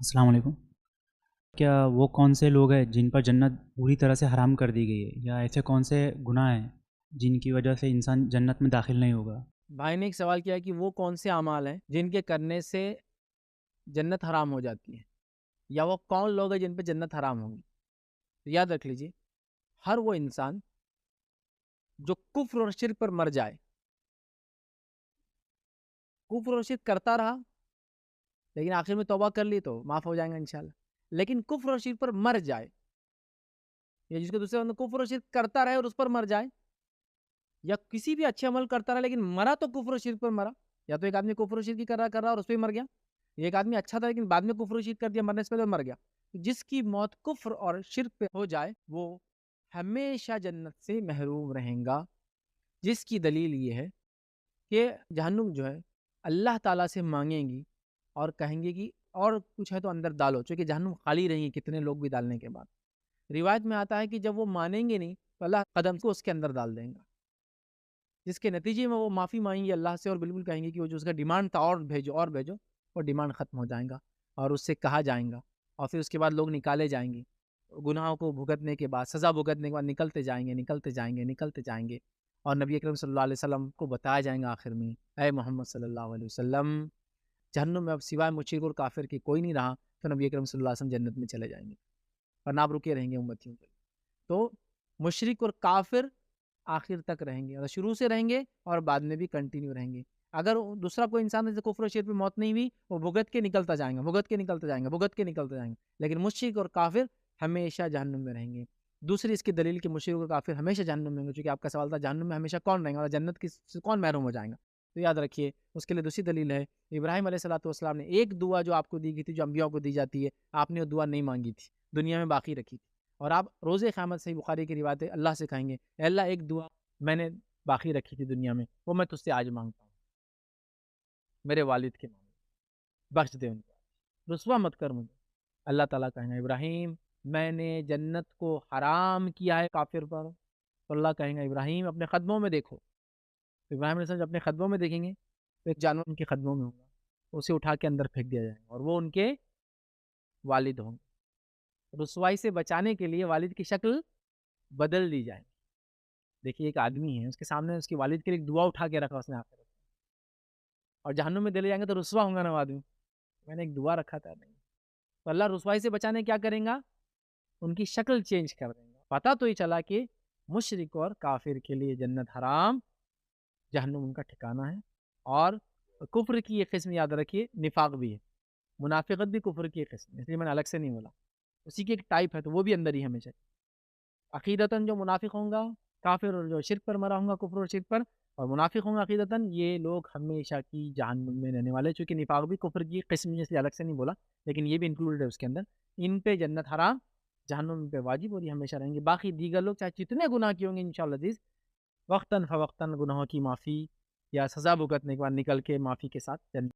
السلام علیکم۔ کیا وہ کون سے لوگ ہیں جن پر جنت پوری طرح سے حرام کر دی گئی ہے، یا ایسے کون سے گناہ ہیں جن کی وجہ سے انسان جنت میں داخل نہیں ہوگا؟ بھائی نے ایک سوال کیا ہے کہ وہ کون سے اعمال ہیں جن کے کرنے سے جنت حرام ہو جاتی ہے، یا وہ کون لوگ ہیں جن پہ جنت حرام ہوگی۔ تو یاد رکھ لیجیے، ہر وہ انسان جو کفر اور شرک پر مر جائے، کفر اور شرک کرتا رہا لیکن آخر میں توبہ کر لی تو معاف ہو جائیں گا انشاءاللہ، لیکن کفر اور شرک پر مر جائے، یا جس کو دوسرے بندہ کفر اور شرک کرتا رہے اور اس پر مر جائے، یا کسی بھی اچھے عمل کرتا رہا لیکن مرا تو کفر و شرک پر مرا، یا تو ایک آدمی کفر و شرک ہی کر رہا اور اس پہ ہی مر گیا، ایک آدمی اچھا تھا لیکن بعد میں کفر و شرک کر دیا، مرنے سے پہلے مر گیا۔ جس کی موت کفر اور شرک پہ ہو جائے وہ ہمیشہ جنت سے محروم رہیں گا، جس کی دلیل یہ ہے کہ جہنم جو ہے اللہ تعالیٰ سے مانگیں گی اور کہیں گے کہ اور کچھ ہے تو اندر ڈالو، چونکہ جہنم خالی رہیں گی کتنے لوگ بھی ڈالنے کے بعد۔ روایت میں آتا ہے کہ جب وہ مانیں گے نہیں تو اللہ قدم کو اس کے اندر ڈال دیں گا، جس کے نتیجے میں وہ معافی مانگیں گے اللہ سے اور بالکل کہیں گے کہ وہ جو اس کا ڈیمانڈ تھا اور بھیجو اور بھیجو، وہ ڈیمانڈ ختم ہو جائیں گا اور اس سے کہا جائیں گا، اور پھر اس کے بعد لوگ نکالے جائیں گے، گناہوں کو بھگتنے کے بعد، سزا بھگتنے کے بعد نکلتے جائیں گے نکلتے جائیں گے نکلتے جائیں گے، اور نبی اکرم صلی اللہ علیہ وسلم کو بتایا جائیں گا آخر میں، اے محمد صلی اللہ علیہ وسلم، جہنم میں اب سوائے مشرک اور کافر کے کوئی نہیں رہا، تو نبی اکرم صلی اللہ علیہ وسلم جنت میں چلے جائیں گے اور نہ آپ رکے رہیں گے امتیوں کے۔ تو مشرک اور کافر آخر تک رہیں گے، اور شروع سے رہیں گے اور بعد میں بھی کنٹینیو رہیں گے۔ اگر دوسرا کوئی انسان جیسے کفر و شرک پہ موت نہیں ہوئی، وہ بھگت کے نکلتا جائیں گا بھگت کے نکلتا جائیں گا بھگت کے نکلتا جائیں گا، لیکن مشرک اور کافر ہمیشہ جہنم میں رہیں گے۔ دوسری اس کی دلیل کہ مشرک اور کافر ہمیشہ جہنم میں ہوں گے، چونکہ آپ کا سوال تھا جہنم میں ہمیشہ کون رہیں گا اور جنت کی سے کون محروم ہو جائیں گا، تو یاد رکھیے اس کے لیے دوسری دلیل ہے، ابراہیم علیہ الصلوۃ والسلام نے ایک دعا جو آپ کو دی گئی تھی، جو انبیاء کو دی جاتی ہے، آپ نے وہ دعا نہیں مانگی تھی، دنیا میں باقی رکھی تھی، اور آپ روز قیامت صحیح بخاری کی روایت ہے اللہ سے کہیں گے اے اللہ ایک دعا میں نے باقی رکھی تھی دنیا میں، وہ میں تجھ سے آج مانگتا ہوں، میرے والد کے مانگے بخش دے ان کو، رسوا مت کر مجھے۔ اللہ تعالیٰ کہیں گے ابراہیم میں نے جنت کو حرام کیا ہے کافر پر، تو اللہ کہیں گا ابراہیم اپنے قدموں میں دیکھو، تو ابراہیم علیہ السلام جب اپنے قدموں میں دیکھیں گے تو ایک جانور ان کے قدموں میں ہوگا، اسے اٹھا کے اندر پھینک دیا جائے گا اور وہ ان کے والد ہوں گے، رسوائی سے بچانے کے لیے والد کی شکل بدل دی جائے۔ دیکھیے ایک آدمی ہے، اس کے سامنے اس کے والد کے لیے ایک دعا اٹھا کے رکھا اس نے آخر، اور جہنم میں دلے جائیں گے تو رسوا ہوں گا نا وہ آدمی، میں نے ایک دعا رکھا تھا نہیں، تو اللہ رسوائی سے بچانے کیا کریں گا، ان کی شکل چینج کر دیں گا۔ پتہ تو یہ چلا کہ مشرک اور کافر کے لیے جنت حرام، جہنم ان کا ٹھکانہ ہے، اور کفر کی ایک قسم یاد رکھیے نفاق بھی ہے، منافقت بھی کفر کی ایک قسم ہے، اس لیے میں نے الگ سے نہیں بولا، اسی کی ایک ٹائپ ہے، تو وہ بھی اندر ہی ہمیشہ عقیدتاً جو منافق ہوں گا، کافر اور جو شرک پر مرا ہوں گا کفر اور شرک پر، اور منافق ہوں گا عقیدتاً، یہ لوگ ہمیشہ کی جہنم میں رہنے والے، چونکہ نفاق بھی کفر کی قسم ہے، اس لیے الگ سے نہیں بولا، لیکن یہ بھی انکلوڈ ہے اس کے اندر، ان پہ جنت حرام، جہنم پہ واجب، اور یہ ہمیشہ رہیں گے۔ باقی دیگر لوگ چاہے جتنے گناہ کیے ہوں گے انشاءاللہ عزیز، وقتاً فوقتاً گناہوں کی معافی یا سزا بھگتنے کے بعد نکل کے معافی کے ساتھ جنت